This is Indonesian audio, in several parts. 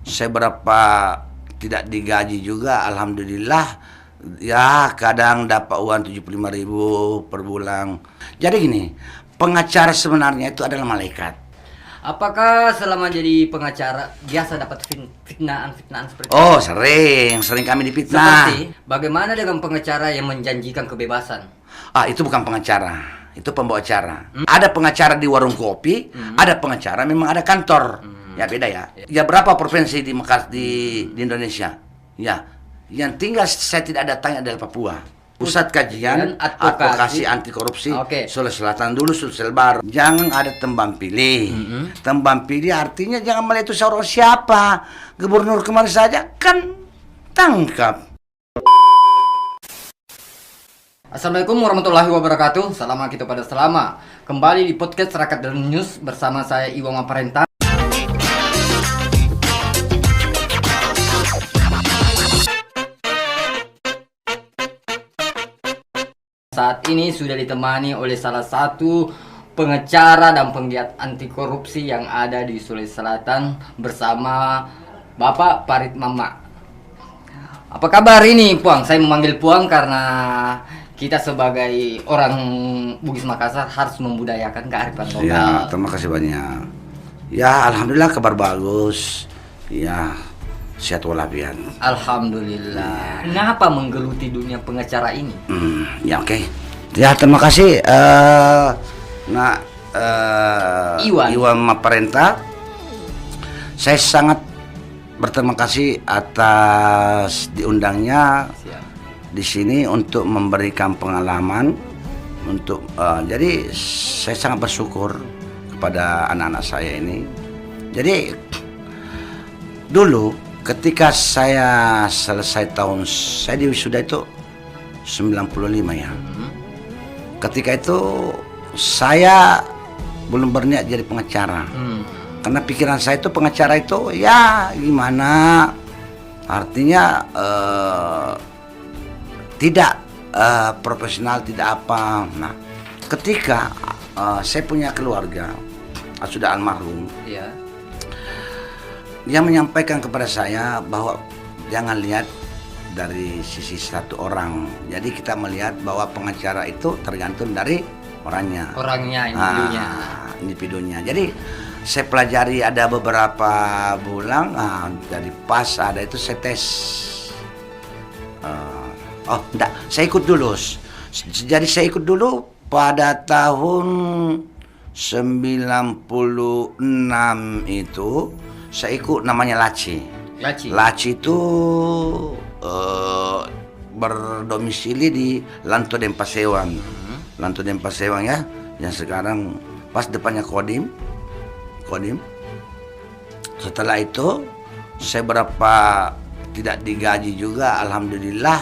Saya berapa tidak digaji juga, alhamdulillah. Ya kadang dapat uang 75.000 per bulan. Jadi gini, pengacara sebenarnya itu adalah malaikat. Apakah selama jadi pengacara biasa dapat fitnaan seperti itu? Oh sering kami difitnah. Seperti bagaimana dengan pengacara yang menjanjikan kebebasan? Itu bukan pengacara, itu pembawa acara. Ada pengacara di warung kopi, ada pengacara memang ada kantor. Ya beda ya. Ya berapa provinsi di Indonesia? Ya, yang tinggal saya tidak datang adalah Papua. Pusat Kajian Advokasi Anti Korupsi Sulawesi Selatan dulu Sulsel Baru. Jangan ada tembang pilih. Tembang pilih artinya jangan melihat itu seorang siapa. Gubernur kemarin saja kan tangkap. Assalamualaikum warahmatullahi wabarakatuh. Selama kita pada selama kembali di podcast Rakyat dan News bersama saya Iwan Maparenta. Saat ini sudah ditemani oleh salah satu pengacara dan penggiat anti korupsi yang ada di Sulawesi Selatan bersama Bapak Parit Mama. Apa kabar ini, Puang? Saya memanggil Puang karena kita sebagai orang Bugis Makassar harus membudayakan kearifan lokal. Ya, terima kasih banyak. Ya, alhamdulillah kabar bagus. Ya, sehat walafiat. Alhamdulillah. Kenapa menggeluti dunia pengacara ini? Ya oke. Ya terima kasih. Iwan Maparenta. Saya sangat berterima kasih atas diundangnya di sini untuk memberikan pengalaman untuk. Jadi saya sangat bersyukur kepada anak-anak saya ini. Jadi dulu ketika saya selesai saya di wisuda itu 95 ya. Ketika itu saya belum berniat jadi pengacara. Karena pikiran saya itu pengacara itu ya gimana? Artinya tidak profesional, tidak apa. Nah, ketika saya punya keluarga sudah almarhum. Iya. Yang menyampaikan kepada saya bahwa jangan lihat dari sisi satu orang. Jadi kita melihat bahwa pengacara itu tergantung dari orangnya. Individunya. Jadi saya pelajari ada beberapa bulan. Dari pas ada itu saya tes. Saya ikut dulu. Jadi saya ikut dulu pada tahun 96 itu. Saya ikut namanya Laci. Laci itu berdomisili di Lanto Denpasewang. Lanto Denpasewang ya, yang sekarang pas depannya Kodim. Setelah itu saya berapa tidak digaji juga, alhamdulillah.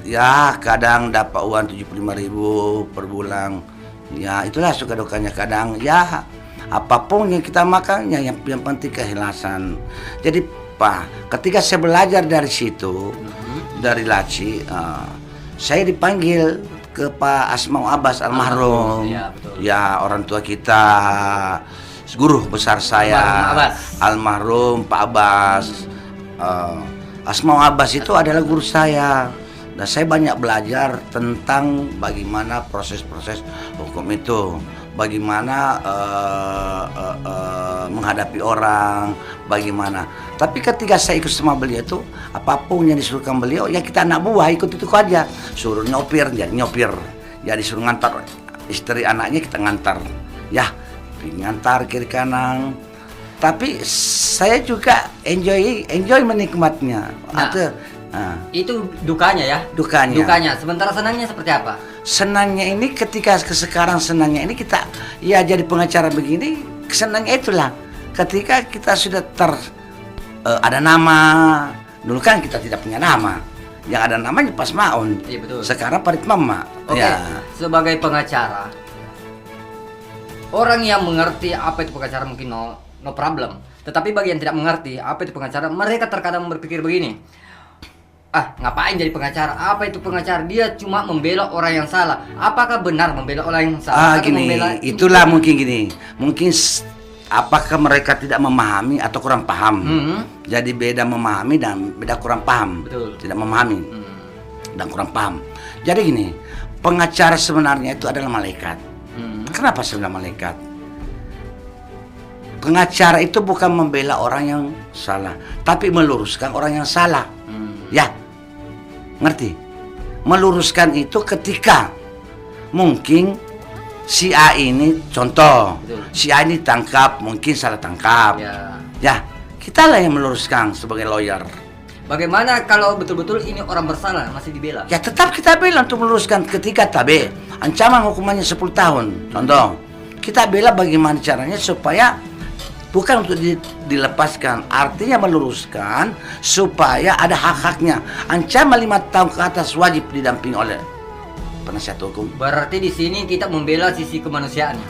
Ya kadang dapat uang 75.000 per bulan. Ya itulah suka dukanya kadang ya. Apapun yang kita makan, yang penting keikhlasan. Jadi Pak, ketika saya belajar dari situ, dari Laci, saya dipanggil ke Pak Asmau Abbas almarhum. Ya orang tua kita, guru besar saya, almarhum Pak Abbas. Asmau Abbas itu adalah guru saya. Dan saya banyak belajar tentang bagaimana proses-proses hukum itu. Bagaimana menghadapi orang, bagaimana. Tapi ketika saya ikut sama beliau itu, apapun yang disuruhkan beliau, ya kita anak buah ikut itu aja. Suruh nyopir, ya nyopir. Ya disuruh ngantar istri anaknya kita ngantar. Ya, ngantar kiri kanan. Tapi saya juga enjoy menikmatnya. Itu dukanya ya? Dukanya. Sementara senangnya seperti apa? Senangnya ini ketika sekarang senangnya ini kita ya jadi pengacara begini, senangnya itulah ketika kita sudah ada nama. Dulu kan kita tidak punya nama, yang ada namanya Pas Maun. Iya betul. Sekarang Parit Mama. Oke. Ya. Sebagai pengacara, orang yang mengerti apa itu pengacara mungkin no problem. Tetapi bagi yang tidak mengerti apa itu pengacara, mereka terkadang berpikir begini. Ngapain jadi pengacara? Apa itu pengacara? Dia cuma membela orang yang salah. Apakah benar membela orang yang salah? Itulah mungkin gini. Mungkin apakah mereka tidak memahami atau kurang paham? Jadi beda memahami dan beda kurang paham. Betul. Tidak memahami dan kurang paham. Jadi gini, pengacara sebenarnya itu adalah malaikat. Kenapa sebenarnya malaikat? Pengacara itu bukan membela orang yang salah, tapi meluruskan orang yang salah. Ya, ngerti? Meluruskan itu ketika mungkin si A ini, contoh, Betul. si A ini tangkap, mungkin salah tangkap. Ya, kita lah yang meluruskan sebagai lawyer. Bagaimana kalau betul-betul ini orang bersalah masih dibela? Ya tetap kita bela untuk meluruskan ketika tabe ancaman hukumannya 10 tahun. Contoh, kita bela bagaimana caranya supaya bukan untuk dilepaskan, artinya meluruskan supaya ada hak-haknya. Ancaman 5 tahun ke atas wajib didampingi oleh penasihat hukum. Berarti di sini kita membela sisi kemanusiaannya.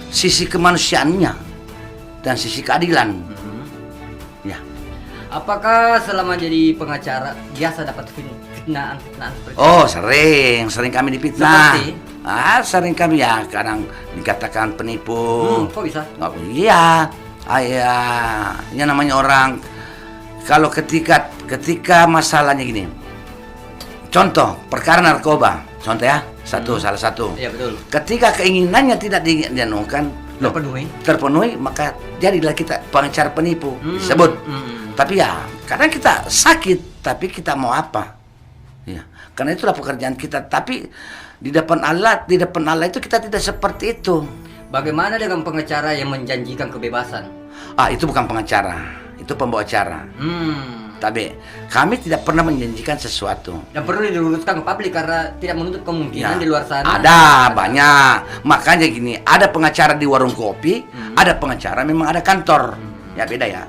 Sisi kemanusiaannya dan sisi keadilan. Ya. Apakah selama jadi pengacara biasa dapat fitnaan seperti itu? Oh, sering kami difitnah. Seperti? Sering kami ya, kadang dikatakan penipu. Kok bisa? Oh, iya, ya namanya orang. Kalau ketika masalahnya gini, contoh perkara narkoba, contoh ya, salah satu. Iya betul. Ketika keinginannya tidak dianukan, terpenuhi, maka jadilah kita pengacara penipu, disebut. Tapi ya, kadang kita sakit, tapi kita mau apa? Ya, karena itulah pekerjaan kita. Tapi di depan Allah itu kita tidak seperti itu. Bagaimana dengan pengacara yang menjanjikan kebebasan? Itu bukan pengacara, itu pembawa acara. Tapi kami tidak pernah menjanjikan sesuatu. Dan perlu diluruskan ke publik karena tidak menutup kemungkinan di luar sana. Ada banyak. Makanya gini, ada pengacara di warung kopi, ada pengacara memang ada kantor. Ya beda ya.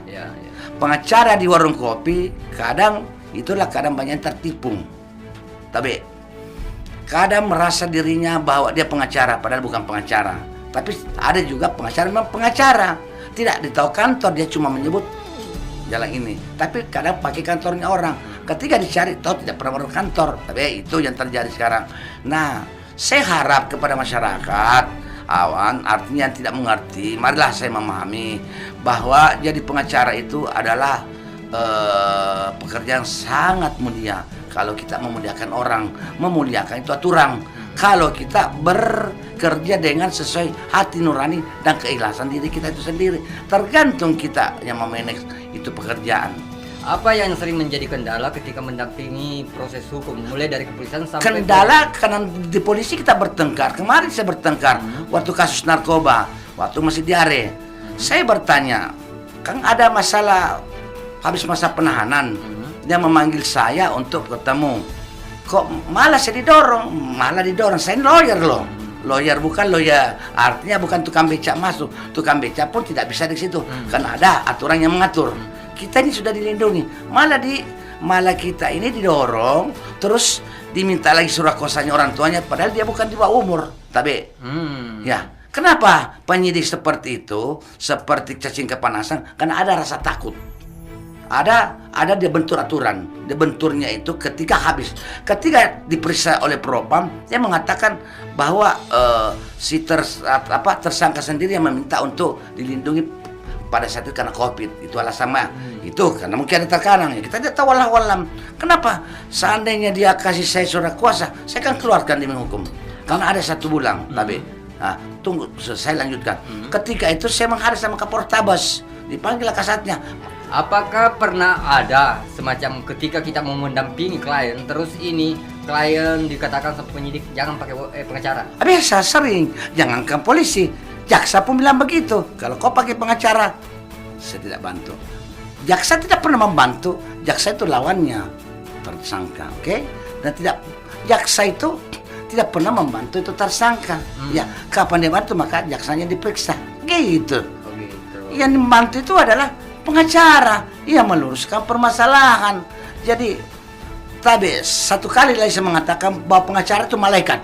Pengacara di warung kopi kadang banyak yang tertipu. Tapi kadang merasa dirinya bahwa dia pengacara padahal bukan pengacara. Tapi ada juga pengacara memang pengacara. Tidak ditahu kantor, dia cuma menyebut jalan ini. Tapi kadang pakai kantornya orang. Ketika dicari tahu tidak pernah masuk kantor. Tapi itu yang terjadi sekarang. Nah, saya harap kepada masyarakat artinya yang tidak mengerti, marilah saya memahami bahwa jadi pengacara itu adalah pekerjaan sangat mulia. Kalau kita memuliakan orang, memuliakan itu aturan. Kalau kita bekerja dengan sesuai hati nurani dan keikhlasan diri kita itu sendiri, tergantung kita yang memanage itu pekerjaan. Apa yang sering menjadi kendala ketika mendampingi proses hukum, mulai dari kepolisian sampai kendala? Karena di polisi kita bertengkar. Kemarin saya bertengkar waktu kasus narkoba, waktu masih diare. Saya bertanya, kan ada masalah habis masa penahanan, dia memanggil saya untuk ketemu. Kok malah saya didorong, saya lawyer loh. Lawyer bukan lawyer, artinya bukan tukang becak masuk. Tukang becak pun tidak bisa di situ, karena ada aturan yang mengatur. Kita ini sudah dilindungi, malah kita ini didorong, terus diminta lagi surat kuasanya orang tuanya, padahal dia bukan di bawah umur. Tapi, ya, kenapa penyidik seperti itu, seperti cacing kepanasan? Karena ada rasa takut. Ada dia bentur aturan. Dia benturnya itu ketika ketika diperiksa oleh propam, dia mengatakan bahwa tersangka sendiri yang meminta untuk dilindungi pada saat itu karena COVID. Itu alasannya. Itu karena mungkin ada tekanan. Kita tidak tahu wallahualam. Kenapa? Seandainya dia kasih saya surat kuasa, saya akan keluarkan demi hukum. Karena ada 1 bulan. Tapi tunggu, saya lanjutkan. Ketika itu saya menghadap sama Kapolrestabes, dipanggil kasatnya. Apakah pernah ada semacam ketika kita mau mendampingi klien, terus ini klien dikatakan sama penyidik jangan pakai pengacara? Biasa, sering. Jangankan polisi, jaksa pun bilang begitu. Kalau kau pakai pengacara, saya tidak bantu. Jaksa tidak pernah membantu. Jaksa itu lawannya tersangka, oke? Dan jaksa itu tidak pernah membantu itu tersangka. Ya, kapan dia bantu maka jaksanya diperiksa. Gitu. Yang membantu itu adalah pengacara. Ia meluruskan permasalahan. Jadi, tapi satu kali lagi saya mengatakan bahwa pengacara itu malaikat.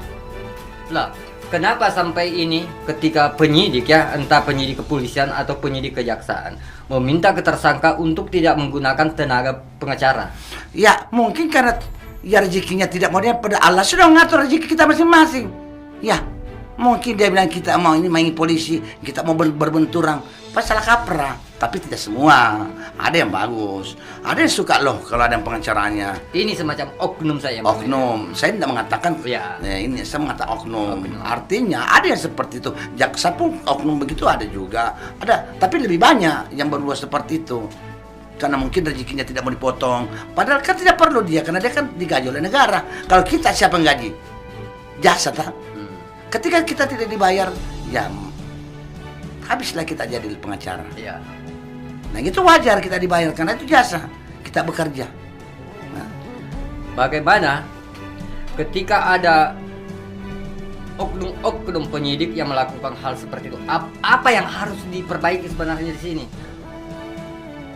Lah, kenapa sampai ini ketika penyidik ya, entah penyidik kepolisian atau penyidik kejaksaan, meminta ke tersangka untuk tidak menggunakan tenaga pengacara? Ya, mungkin karena ya rezekinya tidak mau, dia pada Allah sudah mengatur rezeki kita masing-masing. Ya, mungkin dia bilang kita mau ini main polisi, kita mau berbenturan. pas salah kaprah. Tapi tidak semua, ada yang bagus, ada yang suka loh kalau ada yang pengacaranya. Ini semacam oknum saya. Oknum, saya tidak mengatakan Ya. ini saya mengatakan oknum. Artinya ada yang seperti itu. Jaksa pun oknum begitu ada juga. Ada, tapi lebih banyak yang berbuat seperti itu. Karena mungkin rezekinya tidak mau dipotong. Padahal kan tidak perlu dia, karena dia kan digaji oleh negara. Kalau kita siapa yang gaji? Jasa tak? Ketika kita tidak dibayar, ya habislah kita jadi pengacara. Iya. Nah itu wajar kita dibayar karena itu jasa, kita bekerja. Nah, Bagaimana ketika ada oknum-oknum penyidik yang melakukan hal seperti itu? Apa yang harus diperbaiki sebenarnya di sini?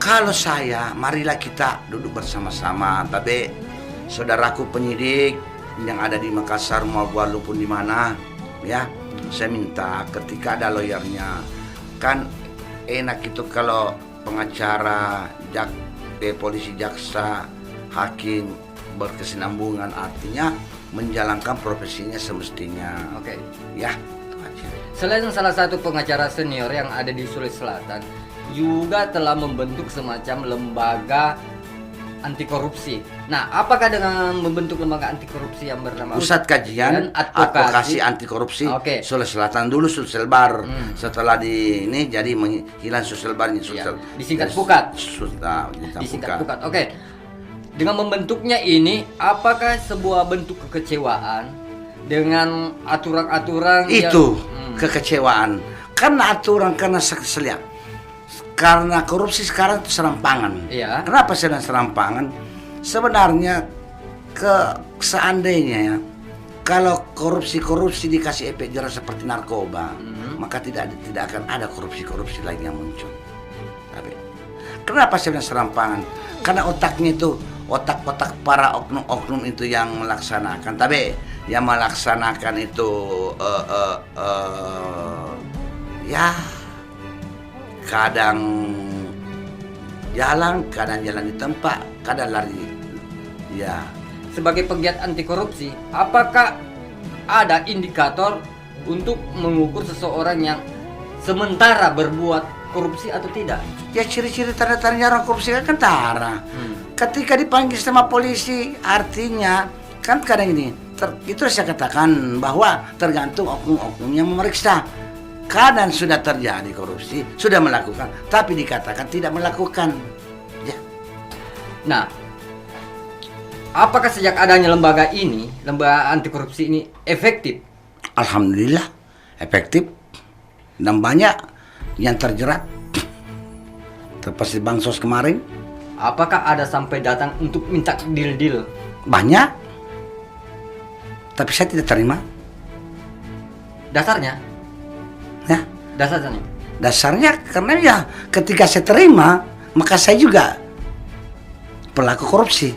kalau saya, marilah kita duduk bersama-sama. Tapi saudaraku penyidik yang ada di Makassar walaupun di mana, ya, saya minta ketika ada lawyernya, kan enak itu kalau pengacara, polisi, jaksa, hakim berkesinambungan, artinya menjalankan profesinya semestinya. Oke. Ya, itu aja. Selain salah satu pengacara senior yang ada di Sulawesi Selatan, juga telah membentuk semacam lembaga anti korupsi. Nah, apakah dengan membentuk lembaga anti korupsi yang bernama Pusat Kajian Advokasi Anti Korupsi Oke. Sulawesi Selatan, dulu Sulselbar, setelah di ini jadi hilang Sulselbarnya, Iya, disingkat Pukat. Disingkat Pukat. Oke. Dengan membentuknya ini, apakah sebuah bentuk kekecewaan dengan aturan-aturan itu yang, kekecewaan karena aturan, karena seliap. Karena korupsi sekarang itu serampangan. Iya. Kenapa sedang serampangan? Sebenarnya seandainya ya, kalau korupsi dikasih efek jerah seperti narkoba, maka tidak akan ada korupsi lagi yang muncul. Tapi kenapa sedang serampangan? Karena otaknya itu otak-otak para oknum-oknum itu yang melaksanakan. Tapi yang melaksanakan itu ya kadang jalan di tempat, kadang lari. Ya. sebagai penggiat anti korupsi, apakah ada indikator untuk mengukur seseorang yang sementara berbuat korupsi atau tidak? Ya ciri-ciri tanda-tandanya orang korupsi kan kentara. Ketika dipanggil sama polisi, artinya kan kadang ini, itu saya katakan bahwa tergantung oknum-oknum yang memeriksa. Kadang sudah terjadi korupsi, sudah melakukan, tapi dikatakan tidak melakukan. Ya. Nah, apakah sejak adanya lembaga anti korupsi ini efektif? Alhamdulillah efektif dan banyak yang terjerat. Seperti Bansos kemarin, Apakah ada sampai datang untuk minta deal-deal? banyak. Tapi saya tidak terima. Dasarnya? Ya. Dasarnya? Dasarnya karena ya ketika saya terima, maka saya juga pelaku korupsi.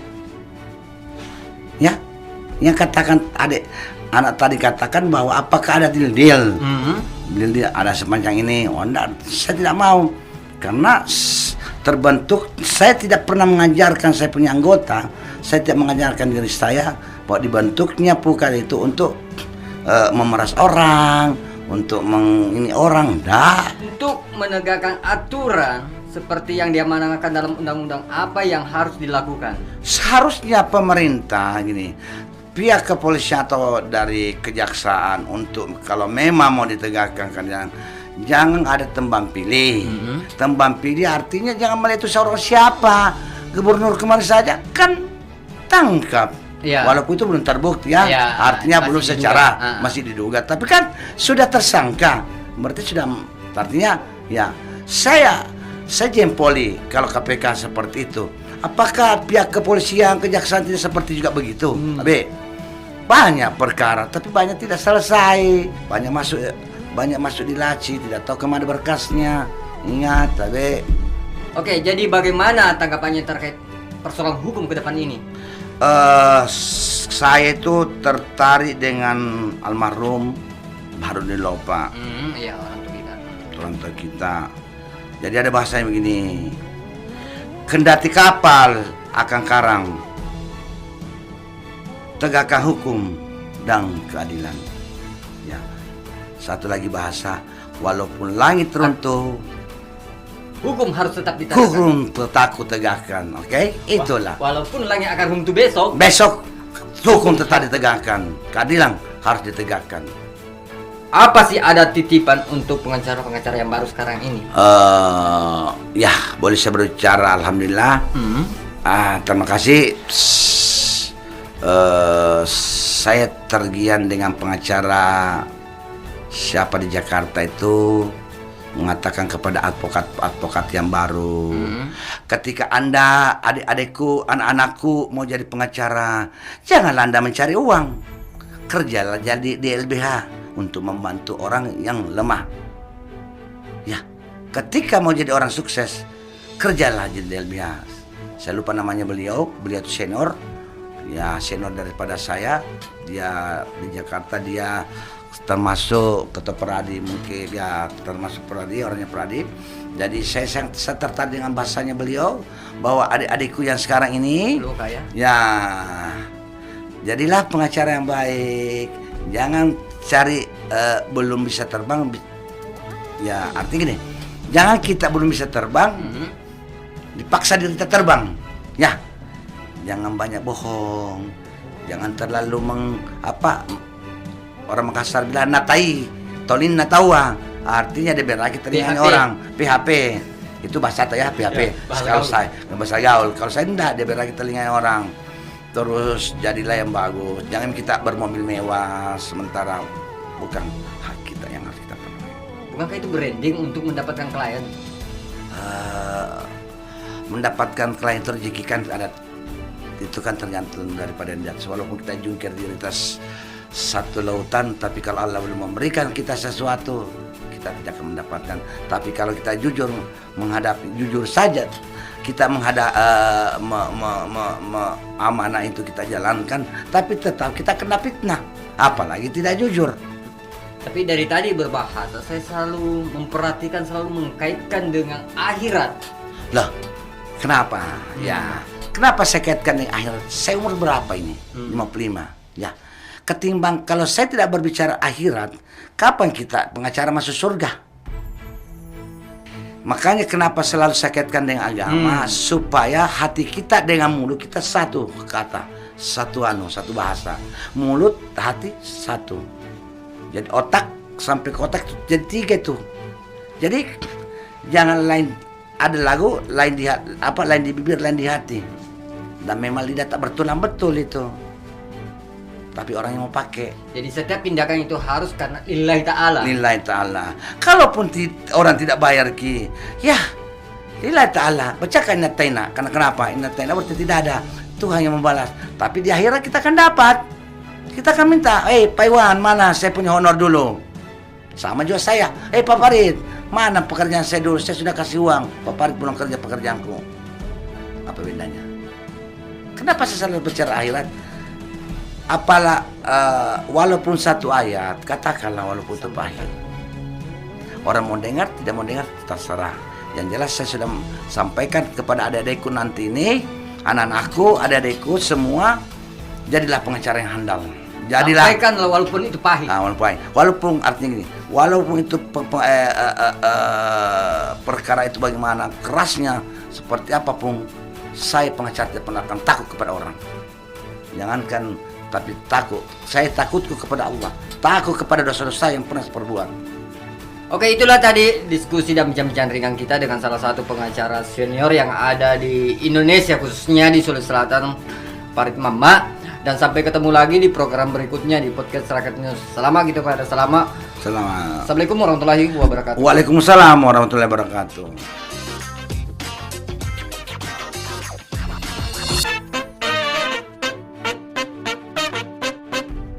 Ya. Yang katakan anak tadi katakan bahwa apakah ada deal-deal? Deal ada sepanjang ini. Oh enggak, saya tidak mau. Karena terbentuk, saya tidak pernah mengajarkan saya punya anggota, saya tidak mengajarkan diri saya bahwa dibentuknya Pukat itu untuk memeras orang, untuk ini orang, dah. Untuk menegakkan aturan seperti yang diamanahkan dalam undang-undang, apa yang harus dilakukan? Seharusnya pemerintah gini, pihak kepolisian atau dari kejaksaan untuk kalau memang mau ditegakkan kan jangan ada tembang pilih. Tembang pilih artinya jangan melihat itu seorang siapa. Gubernur kemarin saja kan tangkap. Ya. Walaupun itu belum terbukti ya. Ya, Artinya belum masih secara diduga. masih diduga. Tapi kan sudah tersangka. Berarti sudah, artinya ya saya jempoli kalau KPK seperti itu. Apakah pihak kepolisian, kejaksaan tidak seperti juga begitu? Tapi banyak perkara, tapi banyak tidak selesai. Banyak masuk di laci, tidak tahu kemana berkasnya. Ingat, tapi Oke, jadi bagaimana tanggapannya terkait persoalan hukum ke depan ini? saya itu tertarik dengan almarhum Baharudin Lopa, Iya, orang tua kita. orang tua kita. Jadi ada bahasanya begini, kendati kapal akan karang, tegakkan hukum dan keadilan. Ya. Satu lagi bahasa, walaupun langit runtuh, hukum harus tetap ditegakkan. Hukum tetap tegakkan, oke? Itulah. Walaupun langit akan runtuh besok. Besok hukum tetap ditegakkan, keadilan harus ditegakkan. Apa sih ada titipan untuk pengacara-pengacara yang baru sekarang ini? Ya, boleh saya berbicara, alhamdulillah. Terima kasih. Saya tergian dengan pengacara siapa di Jakarta itu mengatakan kepada advokat yang baru, ketika Anda, adik-adikku, anak-anakku mau jadi pengacara, janganlah Anda mencari uang, kerjalah jadi di LBH untuk membantu orang yang lemah. Ya, ketika mau jadi orang sukses, kerjalah jadi di LBH. Saya lupa namanya beliau itu senior, ya senior daripada saya. Dia di Jakarta, dia termasuk ketua Peradi, mungkin ya termasuk Peradi, orangnya Peradi. Jadi saya tertarik dengan bahasanya beliau, bahwa adik-adikku yang sekarang ini, ya jadilah pengacara yang baik. Jangan cari belum bisa terbang, ya artinya gini, jangan kita belum bisa terbang dipaksa diri kita terbang, ya jangan banyak bohong, jangan terlalu orang Makassar bilang natai, tolin natawa, artinya dia lagi telinganya orang, PHP, itu bahasa ya PHP, bahasa gaul, kalau saya enggak, dia lagi telinganya orang. Terus jadilah yang bagus. Jangan kita bermobil mewah sementara bukan hak kita yang harus kita penuhi. Bukankah itu branding untuk mendapatkan klien? Mendapatkan klien itu rezeki kan ada, itu kan tergantung daripada niat. Walaupun kita jungkir di atas satu lautan, tapi kalau Allah belum memberikan kita sesuatu, kita tidak akan mendapatkan. Tapi kalau kita jujur menghadapi, jujur saja kita amanah itu kita jalankan, tapi tetap kita kena fitnah, apalagi tidak jujur. Tapi dari tadi berbahasa, saya selalu memperhatikan, selalu mengkaitkan dengan akhirat. Loh, kenapa? Ya, kenapa saya kaitkan dengan akhirat? Saya umur berapa ini? 55. Ya, ketimbang kalau saya tidak berbicara akhirat, kapan kita pengacara masuk surga? Makanya kenapa selalu saya kaitkan dengan agama, supaya hati kita dengan mulut kita satu kata, satu bahasa. Mulut, hati satu. Jadi otak sampai ke otak jadi 3 itu. Jadi jangan lain, ada lagu lain di lain di bibir, lain di hati. Dan memang lidah tak bertulang betul itu. Tapi orang yang mau pakai. Jadi setiap tindakan itu harus karena lillahi ta'ala. Lillahi ta'ala. Kalaupun orang tidak bayar ki, ya lillahi ta'ala. Bacakan inna taina. Karena kenapa? Inna taina berarti tidak ada. Tuhan yang membalas. Tapi di akhirat kita akan dapat. Kita akan minta, Pak Iwan, mana saya punya honor dulu. Sama juga saya. Pak Farid, mana pekerjaan saya dulu? Saya sudah kasih uang. Pak Farid pulang kerja pekerjaanku. Apa bedanya? Kenapa saya selalu bicara akhirat? Apalah walaupun satu ayat, katakanlah walaupun itu pahit. Orang mau dengar, tidak mau dengar, terserah. Yang jelas saya sudah sampaikan kepada adik-adikku nanti ini, anak-anakku, adik-adikku semua, jadilah pengacara yang handal. Jadilah. Sampaikanlah walaupun itu pahit. Walaupun artinya gini, walaupun itu perkara itu bagaimana kerasnya, seperti apapun, saya pengacara tidak pernah akan takut kepada orang. Jangankan tapi takut, saya takutku kepada Allah, takut kepada dosa-dosa yang pernah saya perbuat. Oke, itulah tadi diskusi dan bincang-bincang ringan kita dengan salah satu pengacara senior yang ada di Indonesia, khususnya di Sulawesi Selatan, Farid Mama. Dan sampai ketemu lagi di program berikutnya di podcast Rakyat News. Selamat gitu pada selamat. Selamat. Assalamualaikum warahmatullahi wabarakatuh. Waalaikumsalam warahmatullahi wabarakatuh.